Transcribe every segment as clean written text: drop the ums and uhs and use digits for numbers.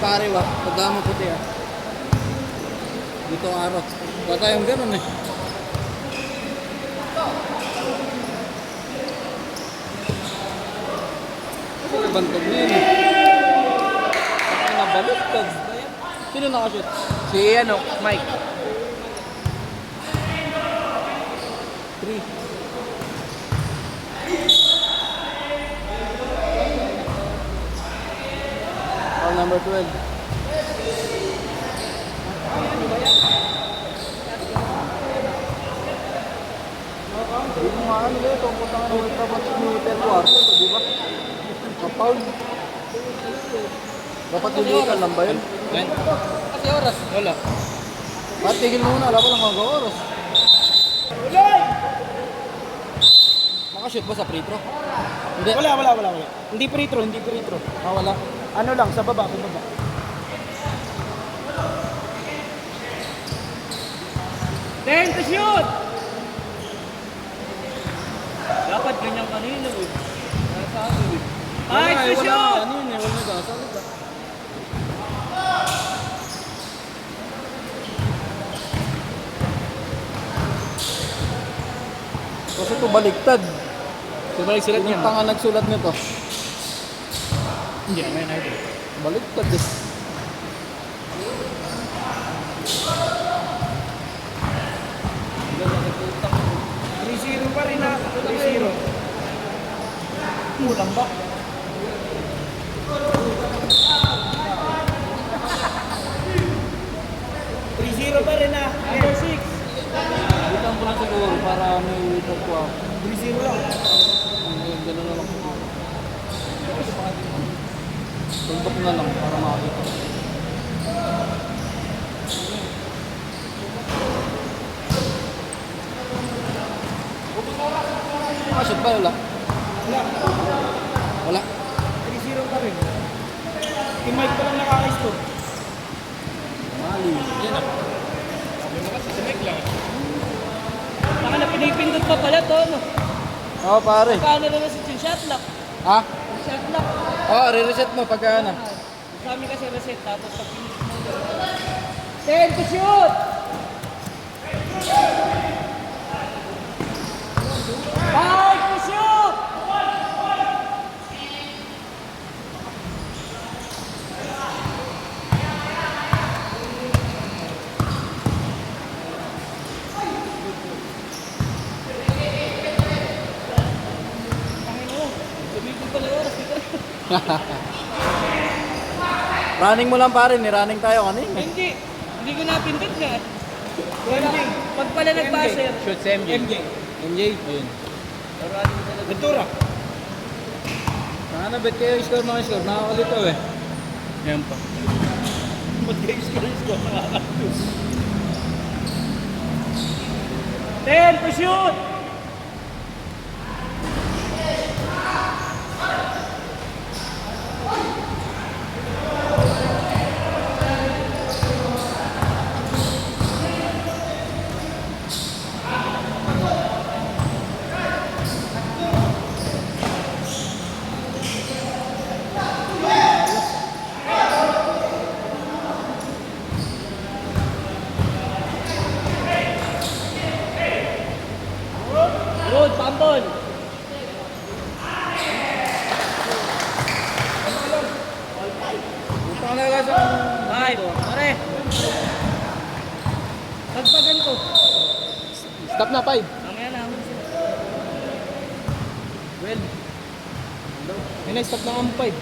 pare wa. Pagdamo puti ah. Dito ang araw. Wala tayong ganun eh. Kasi nabantog na yun eh. Ay, nabaliktad. Sino nakashoot? Si ano, Mike. 3. Foul number 12. Hindi mo nga ano eh, kung punta nga ng World Cup at United Quarto, di ba? Kapaul. Dapat dilikan lang ba yun? Kasi oras. Wala. Ba't tigil muna, alam ko lang mga oras. Makashoot ba sa free throw? Hindi. Wala. Hindi free throw. Ah, wala. Ano lang, sa baba, baba. Then to shoot! Dapat ganyan kanina eh. Nasabi eh. Ay, to Wala shoot! ano yun eh, wala nagkasalit ah. Kasi ito baliktad. Sumalik sulat niya. Yung tanga nagsulat nito. Hindi, may na ito. Baliktad eh. Zero pa rin na. 3-0. Kulang ba? pa rin na. Number 6. Butang ko lang siguro para may without ko ako. 3-0 lang. Ganun na lang siguro. Tuldok na lang para makakita. Makashoot ba? Wala? Wala. Wala? 3-0 pa rin. Yung Mike pa lang nakaka-score. Mali. Yan ah. Sabi mo kasi si Mike lang. Baka na pinipindot pa pala to, no? Oo pare. Paano naman si Chin Shotlock? Ha? Shotlock. Oo, re-reset mo pagka ano. Sa amin kasi reset, tapos pag finish mo. 10 to shoot! 5 to shoot! Running mo lang pare, ni-running tayo kanina. Hindi ko napindot nga. Pag pala nag-passer. Shoot si MJ. MJ? Ayun. Ventura. Sana bet kayo score mga score, nakakalito eh. Yan pa. Ba't kayo score nakakalito? 10 to shoot! Good, pambol. Punta ka na sa... 5. Pare. Pagpagan ko. Stop na, 5. Mamaya na ako sila. Well. Yun na, stop na ang 5.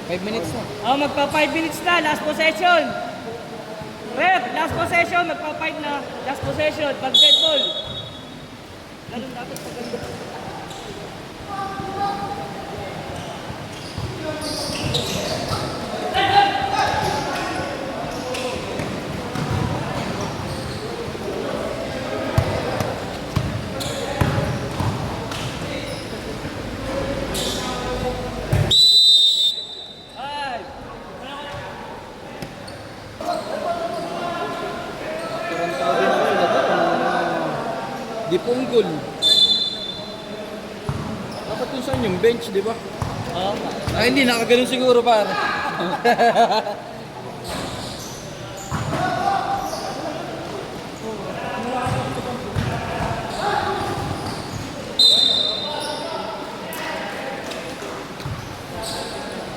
5 minutes na. Oh, magpa 5 minutes na. Last possession. Rep, last possession. Magpa 5 na. Last possession. Pag dead ball. Ganun dapat paganda. Di punggol. Dapat kung saan yung bench, di ba? Oo. Ay, hindi. Nakaganon siguro, pare.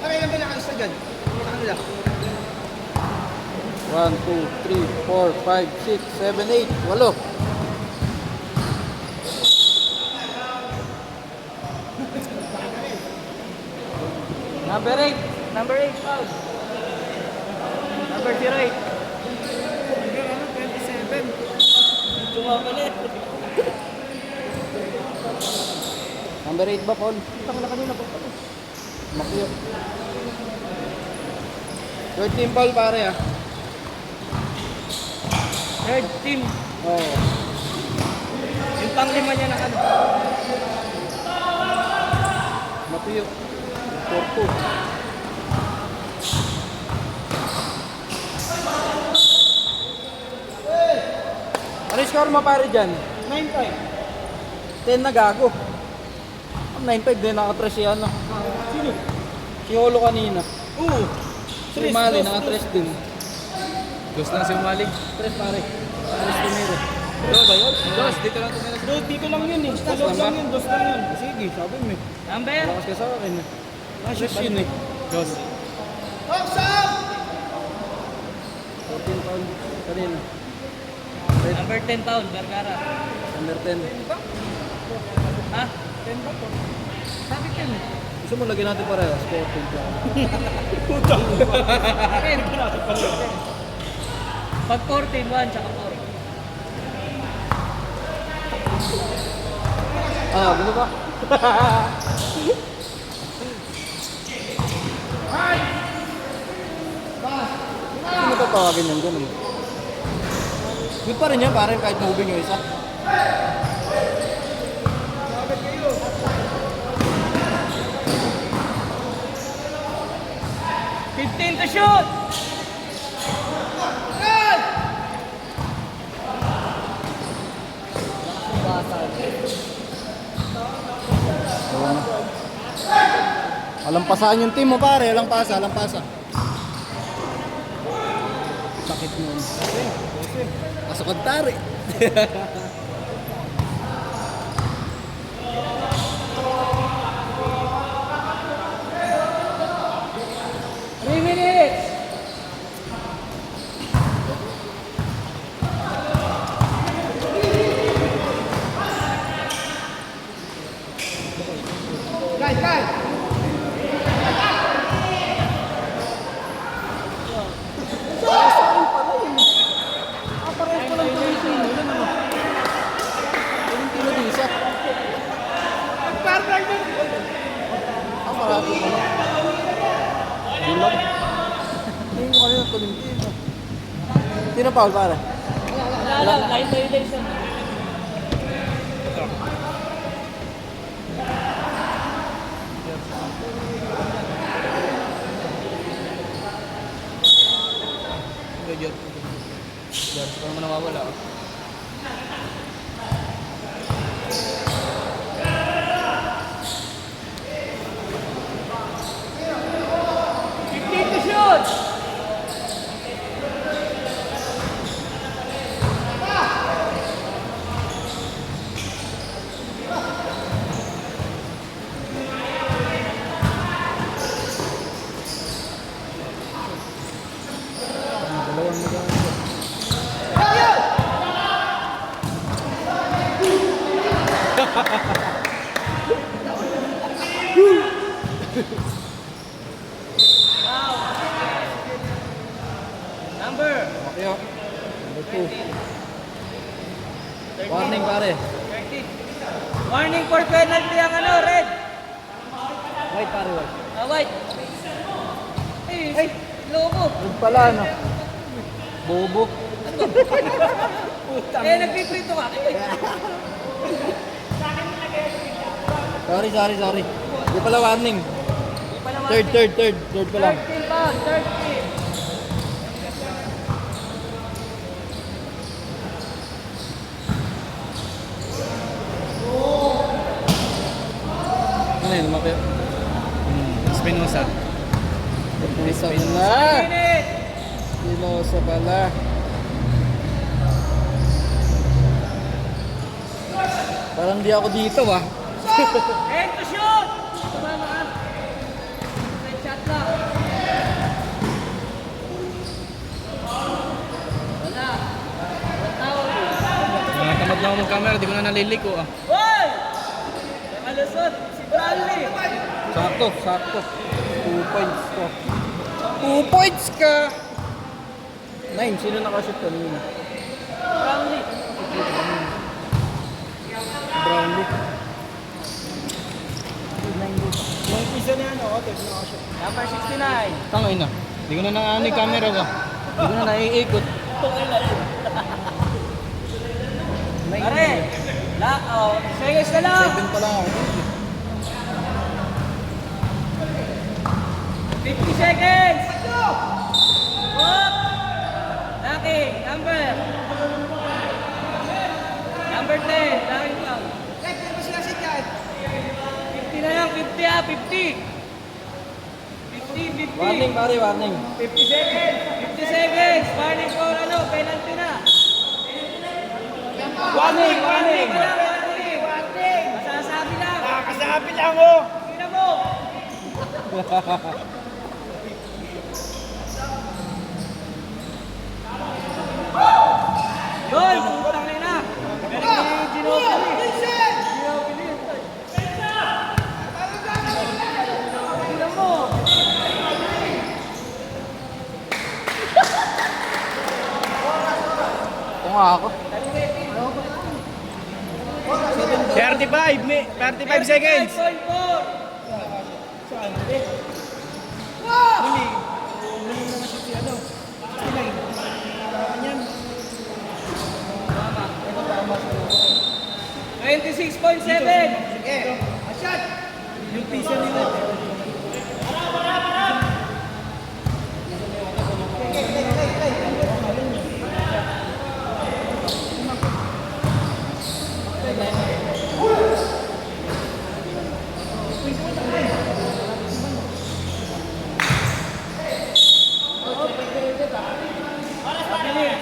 Ano yung pinakaisa dyan? Ano lang? 1, 2, 3, 4, 5, 6, 7, 8, 8. Number 8. Number 8, foul. Number 08. Ano, 27. Tumapalit. Number 8 ba, Paul? Tang na kanina po. Makiyo. Third team Paul, pare, ah. Third team. Oo. Yung panglima niya na ano. Makiyo. 4-2. Ano yung score mo, pare, dyan? 9-5. 10 na gago. 9-5 din, naka-3 si ano. Sino? Si Holo kanina. Oo. Si Mali, naka-3 din. Dos lang si Umali. 3 pare. 3 tumiro. Dos ba yun? Dos, dito lang tumira. Dos, dito lang yun eh. Dos lang ba? lang yun, dos lang yun. Sige, sabi mo eh. Number? Lakas ka sa akin eh. Nakashoot yun eh. Dos. 14 pound. Kanina. Number 10 pound, Vergara. Under 10. Ha? 10 ba to? Sabi ka na. Gusto mo lagyan natin parehas? 14 pound. Putang mo ba? 10. Pag 14, 1, tsaka 4. Ah, gusto ba? Hindi mo tatawagin yan, ganun. Good pa rin yan, pare, kahit moving yung isa. Bakit kayo? 15 to shoot! Oo na. Alampasan yung team mo, pare. Alampasa, alampasa. Sakit nun. Pasok ang tari. Three minutes! Guys, guys! Parehas pa lang Tolentino. Ilan ano? Tolentino din isa. Partner mo! Marami pa lang. Bulag. Tingin ko kanina Tolentino. Sino Paul, pare? Wala lang, line violation. Medyo. Diyos, parang mo nawawala. Oh. To shoot! Dalawang maganda. Number Makiyo. Number 2. 13. Warning, pare. 13. Warning for penalty ang ano, red. White, pare, white. White. Ay, logo. Red pala, ano? Bobo. Nagpiprito ka. Sorry. Di pala warning. Third pa lang. 13 pound, 13. Ano yun, Makiyo? Espinosa. Pinosa pala. Minute. Pinosa pala. Parang di ako dito ah. And to shoot! Tumama ka. Side shot lang. Wala. Tamad na ako mag-camera, di ko na naliliko ah. Hoy! Malusot. Si Bradley. Sakto, sakto. 2 points ko. 2 points ka! 9, sino nakashoot kanina? Bradley. Brownlee. Yung isa na yan, oh, tignan ko siya. Number 69. Tangay na. Di ko na naano yung camera ko. Hindi ko na naiikot. Pare. Seconds na lang. 7 pa lang ako. 50 seconds. Up. Lucky. Number. Number 10. Lucky lang. Tek, di ba sila si Jan? 50 na lang. 50 ah. 50. 50. 50. Warning pare, warning. 50 seconds. 50 seconds. Warning for ano. Penalty na. Warning, warning. Warning. Warning. Masasabi lang. Nakakasabi lang, oh. Tingnan mo. Yun, putang na na. Galing ni Ginobili. Ginobili. Tingnan mo. Ito nga ako. 35 seconds. 35.4. Saan? Muli. Muli na siya si ano. 69. Yan. 26.7. Sige. Asyat. Yung pisa nila.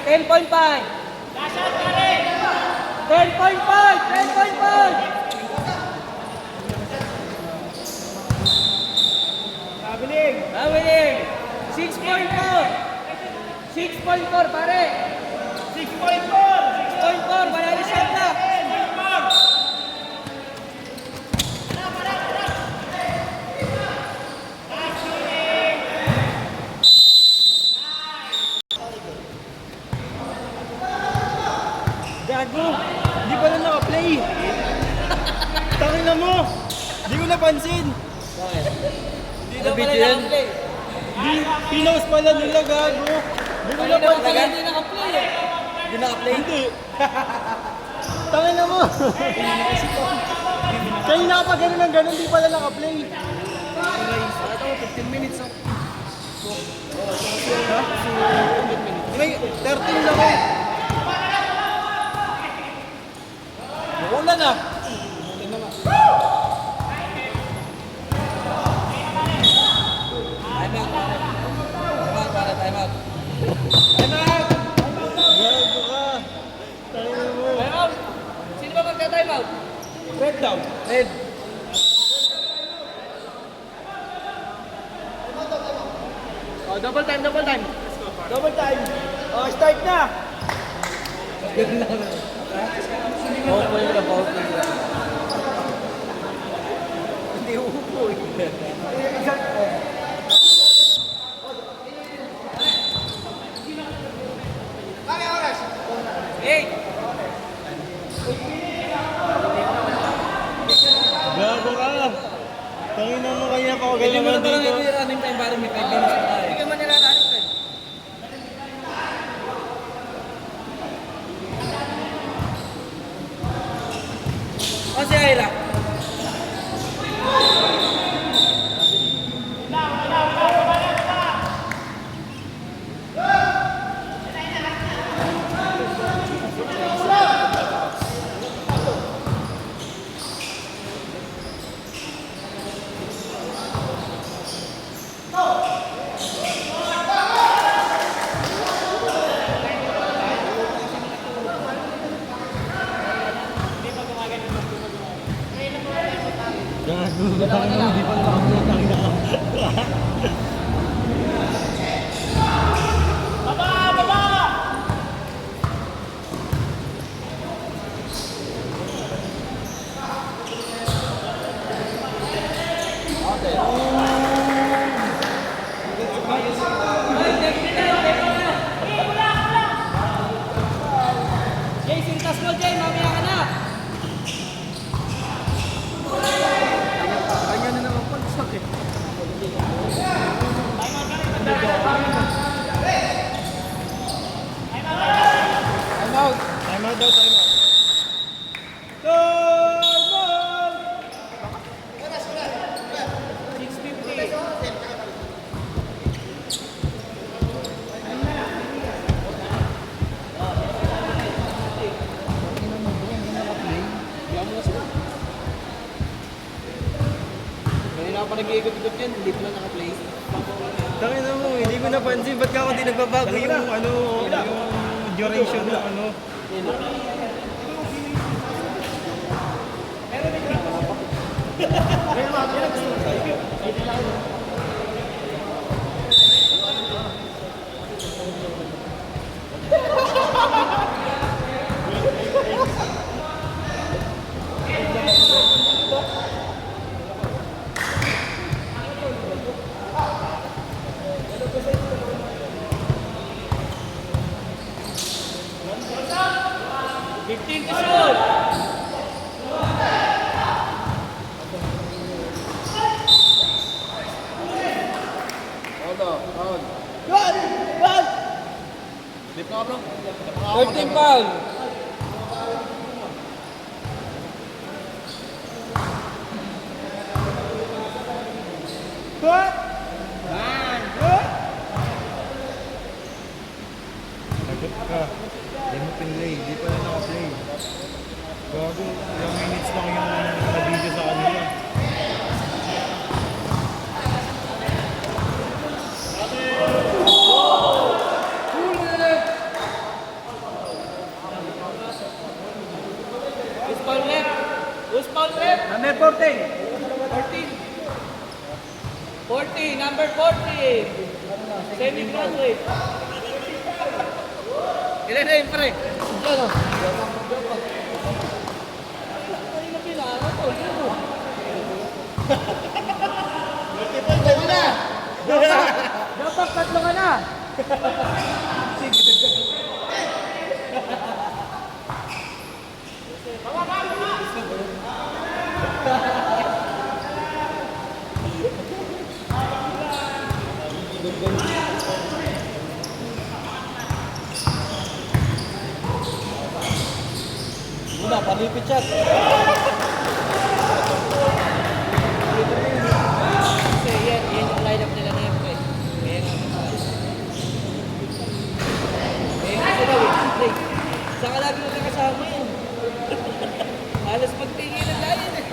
Ten point five. 10.5. 10.5. Kabiling. Winning. 6.4. 6.4 pare. 6.4. 6.4. Manalo shot na. Gago. Di pala naka-play. Tangin na mo. Di ko napansin. Hindi na pala nakaplay. Di, pinost pala nila, gago. Di ko napansin. Hindi nakaplay eh. Hindi naka-play. Hindi. Tangin na mo. Kanina ka pa ganun ng ganun, di pala naka-play. Ito mo, 15 minutes oh. Ha? May 13 lang eh. Una na. Time out. Time out. Gago ka. Tangin na mo. Time out. Sino ba magka-time out? Red down. Red. Oh, double time, double time. Double time. Oh, start na. Power play na, power play na. Hindi upo eh. Hey. Gago ka. Tangin na mo kanya pa. Hindi mo na Ganyan parang dito. running time, parang may 5 minutes na tayo. Hindi ka man nilalalit eh. O si Ira. Gago. Tangin na, hindi pa naka-upload. Tangin na. Jay, sintas mo, Jay. Mamaya ka na. Kanya na naman pagsak eh. I'm out. Time out daw, time out. Time out! 6:50. Kanina pa nag-iikot-ikot yan, hindi pala naka-play. Tangin na mo, hindi ko napansin. Ba't ka ako di nagbabago yung ano, yung duration ng ano. Fifteen to shoot. Hold on, hold. Dip na ka bro. 13 foul. Nagot ka. Hindi mo pinlay. Hindi pala naka-play. Gago, ilang minutes lang yung na-video sa kanila. Who's foul left? Who's foul left? Number 14. 14. 40, number 40. Semi-graduate. Ilan na yun, pre? Diyan o. Ay, napilano to. Yun mo. Dapat tatlo ka na. Muna, palipit siya. Kasi yan yung lineup nila na yan, pre. Kaya nga sila, play. Saka lagi mo nakasama yun. Halos pagtingin ng layan eh.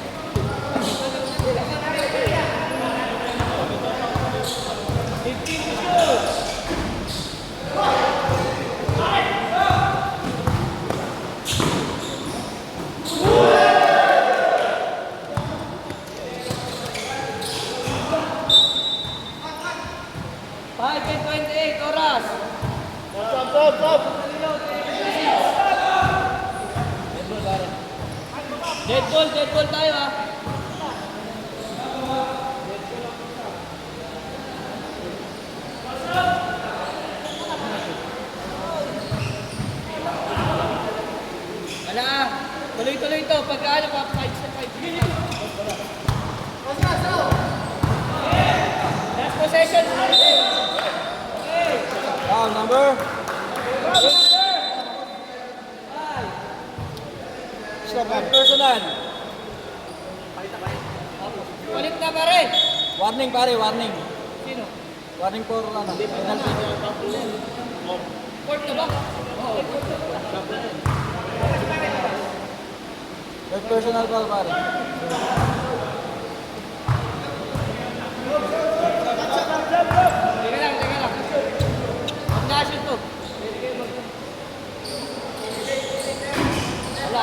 Five and 28, oras. Dead ball tayo ah. Wala ah. Tuloy-tuloy ito. Pagka ano pa, 5 sa 5. Last possession. Foul number. Stop. Personal. Ulit na pa rin. Warning pare, warning. Sino? Warning for ano, penalty. Court na ba? Third personal foul pare. Teka lang. Mag-nasyon to. Wala.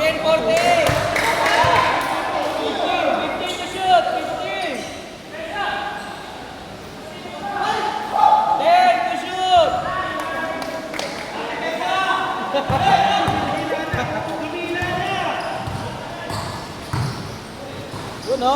15 to shoot. 15. 10 to shoot. Yun, no?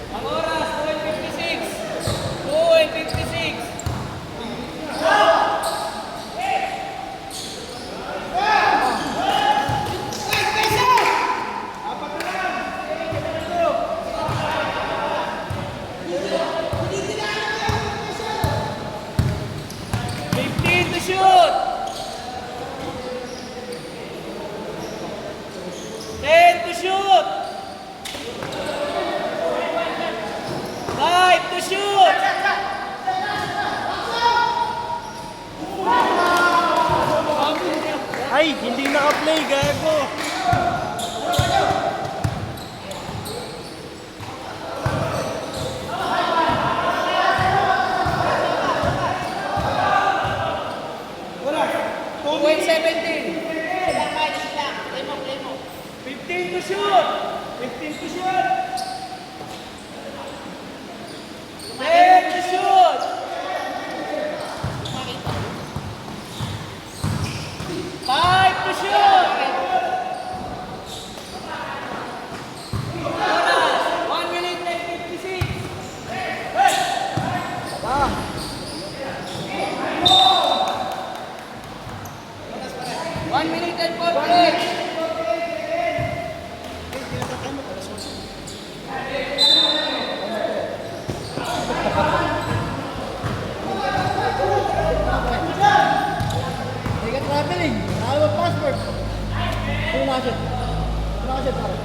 Ang oras, 2:56. 2:56. To shoot. 10 to shoot. 5 to shoot. Ay, hindi naka-play, gago. Point 17. 15 to shoot. 15 to shoot. 10 to shoot. 5 to shoot. Oras, 1 minute and 56. 1 minute and 48. Hindi ka traveling. Nakala mo passport. Pumasok. Pumasok pare.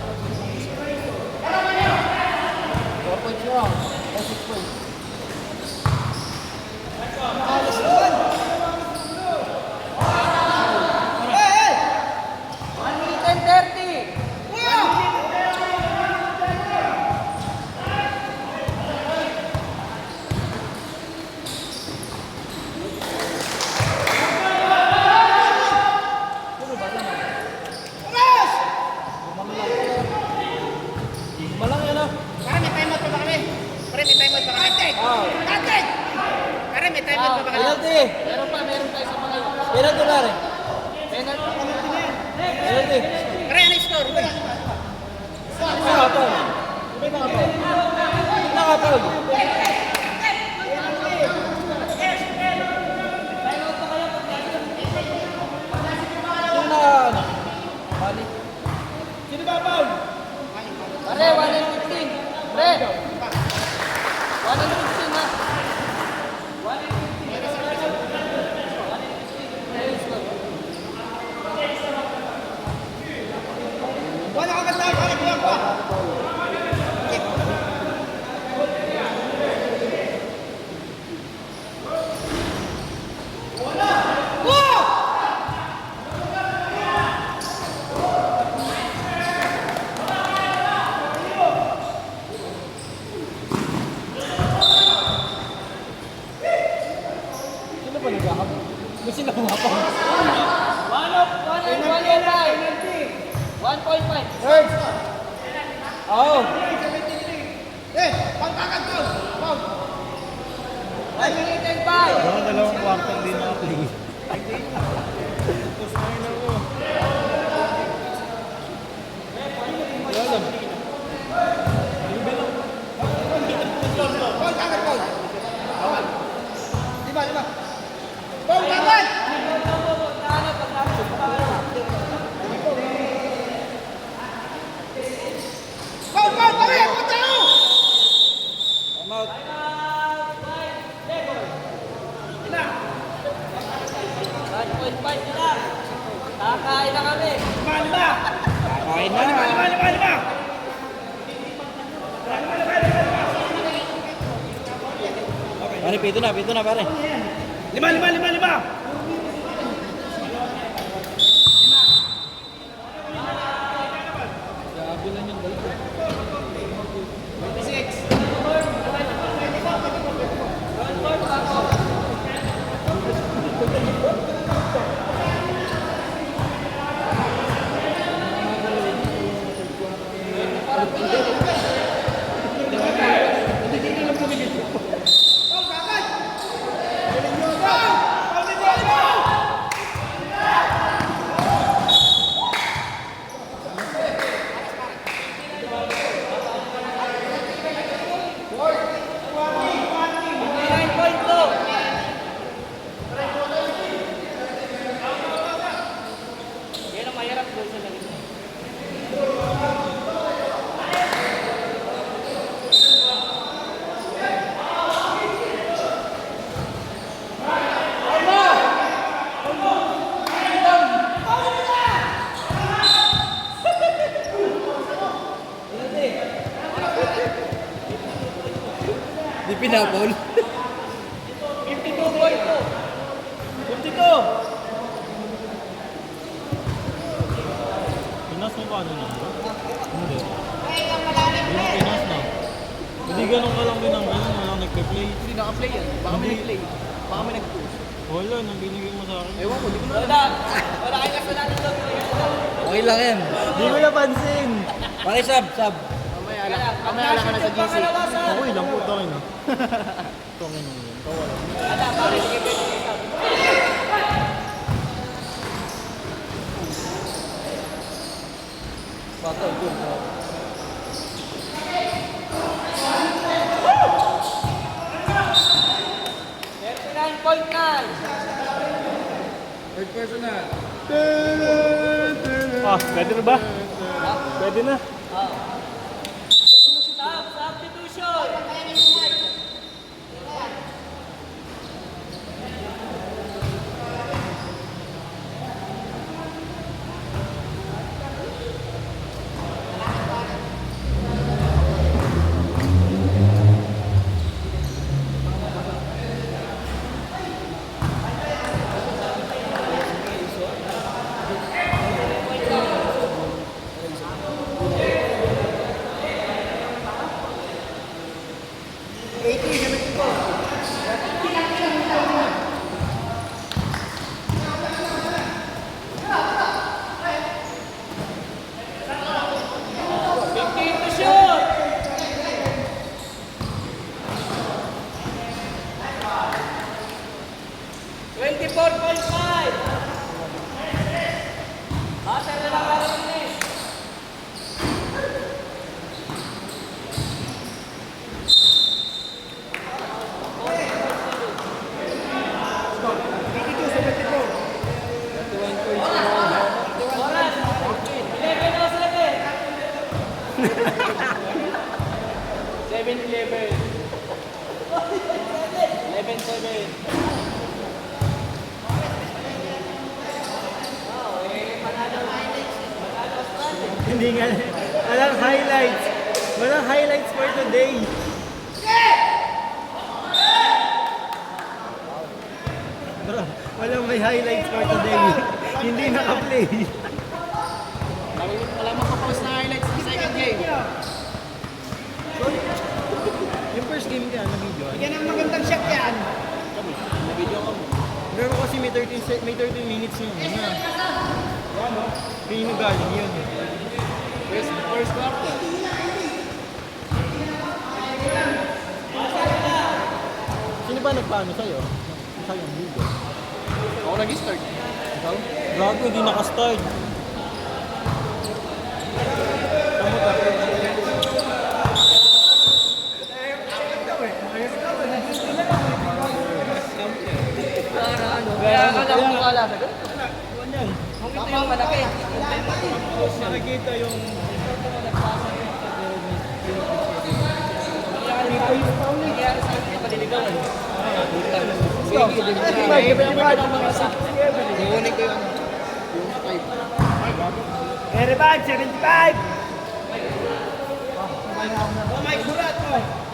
4 points wrong. Or 6 points. Nakalas naman. 1 minute and 30. Malang yan ah. Pare, may timeout pa ba kami? Pare, may timeout pa kami. Pare, may timeout pa ba kami? Penalty. Meron pa isa pa kayo. Penalty pare. Penalty. Penalty. Pare, ano yung score? Nakapal. Nakapal. Nakapal. Sino na ano? Bali. Sino ba foul? Pare, 1 and 15. Pare. 1 and 15 ha. 1 and 15. Wala ka ganda, pare, kulang pa. Sino ba nagkakap? Ba't sila kumapang? 1.5. Third! Oo. Pagkakat ko. 1 minute and 5. Baka dalawang kwarto hindi naka-play. Tapos na yun ako. Pagkakat ko. Lima. Pagkakat! Pare, punta ako! Time out. point five na lang. Kakain na kami. Kakain na. Pare, pito na pare. Lima. Yan ang mahirap doon sa langit. Di pinapol. 52.2. Pinas mo pa ano na? Hindi. Yung Pinas na. Hindi ganun ka lang din ang ganun, walang nagpe-play. Hindi naka-play yan. Baka may nag-play. Baka may nag-post. Wala, nang binigay mo sa akin. Ewan ko, di ko na. Wala kayo kasalanan doon. Okay lang yan. Hindi ko napansin. Pare, sub. Mamaya lang ka na sa GC. Okay lang po, tawin na. Tawin na yun. Tawa lang. Ada, pare, sige, pwede. Bata, good. 39.9. Third person na. Ah, pwede na ba? Pwede na. Substitution. Hindi nga. Walang highlights. Walang highlights for today. Bro, walang may highlights for today. Hindi naka-play. Wala makapost na highlights sa second game. Yung first game ka, na-video. Yan ang magandang shot yan. Na-video ko mo. Pero kasi may 13 minutes yun. Ano? Pino galing yun. First quarter. Sino ba nagpaano sa'yo? Sa'yo ang video. Ako nag-start. Ikaw? Gago, hindi nakastart. Tamo Kaya ka lang mukala sa doon. yan. Ito yung malaki. Nakikita yung... Nangyari sa akin, maliligawan. Sige, Kukunin ko yung yung 5. Very bad, 75. Oh, Mike Burat, oh.